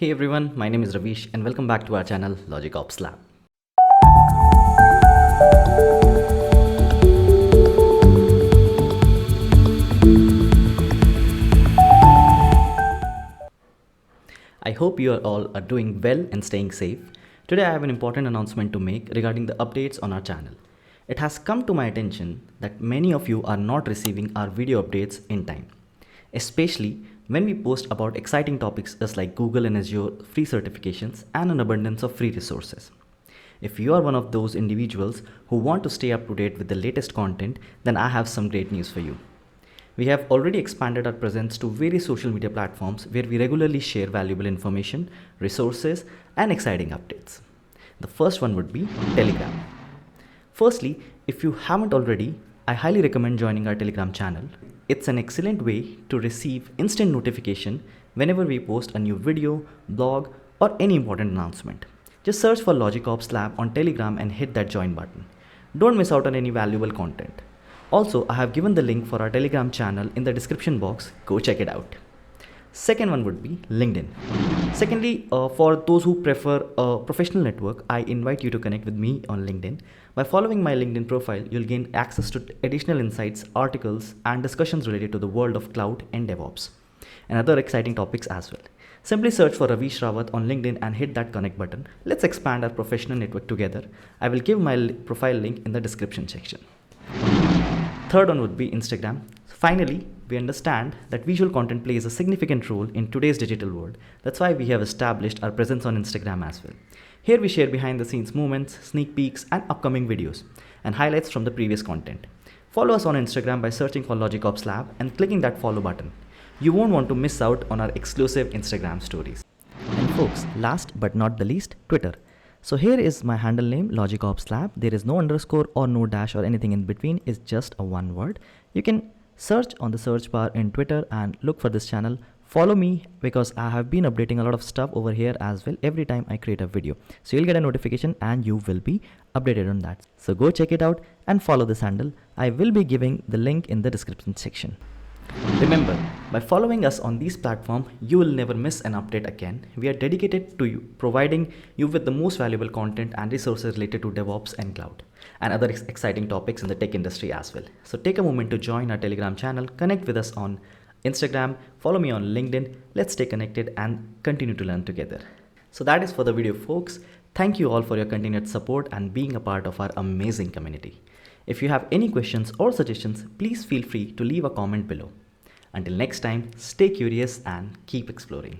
Hey everyone, my name is Ravish and welcome back to our channel LogicOps Lab. I hope you all are doing well and staying safe. Today I have an important announcement to make regarding the updates on our channel. It has come to my attention that many of you are not receiving our video updates in time, especially when we post about exciting topics just like Google and Azure free certifications and an abundance of free resources. If you are one of those individuals who want to stay up to date with the latest content, then I have some great news for you. We have already expanded our presence to various social media platforms where we regularly share valuable information, resources, and exciting updates. The first one would be Telegram. Firstly, if you haven't already, I highly recommend joining our Telegram channel. It's an excellent way to receive instant notification whenever we post a new video, blog, or any important announcement. Just search for LogicOps Lab on Telegram and hit that join button. Don't miss out on any valuable content. Also, I have given the link for our Telegram channel in the description box. Go check it out. Second one would be LinkedIn. Secondly, for those who prefer a professional network, I invite you to connect with me on LinkedIn. By following my LinkedIn profile, you'll gain access to additional insights, articles, and discussions related to the world of cloud and DevOps, and other exciting topics as well. Simply search for Ravish Rawat on LinkedIn and hit that connect button. Let's expand our professional network together. I will give my profile link in the description section. Third one would be Instagram. Finally, we understand that visual content plays a significant role in today's digital world. That's why we have established our presence on Instagram as well. Here we share behind the scenes moments, sneak peeks, and upcoming videos, and highlights from the previous content. Follow us on Instagram by searching for LogicOps Lab and clicking that follow button. You won't want to miss out on our exclusive Instagram stories. And folks, last but not the least, Twitter. So here is my handle name, LogicOps Lab. There is no underscore or no dash or anything in between. It's just a one word. You can search on the search bar in Twitter and look for this channel. Follow me because I have been updating a lot of stuff over here as well every time I create a video. So you'll get a notification and you will be updated on that. So go check it out and follow this handle. I will be giving the link in the description section. Remember, by following us on these platforms, you will never miss an update again. We are dedicated to providing you with the most valuable content and resources related to DevOps and cloud, and other exciting topics in the tech industry as well. So take a moment to join our Telegram channel, connect with us on Instagram, follow me on LinkedIn. Let's stay connected and continue to learn together. So that is for the video, folks. Thank you all for your continued support and being a part of our amazing community. If you have any questions or suggestions, please feel free to leave a comment below. Until next time, stay curious and keep exploring.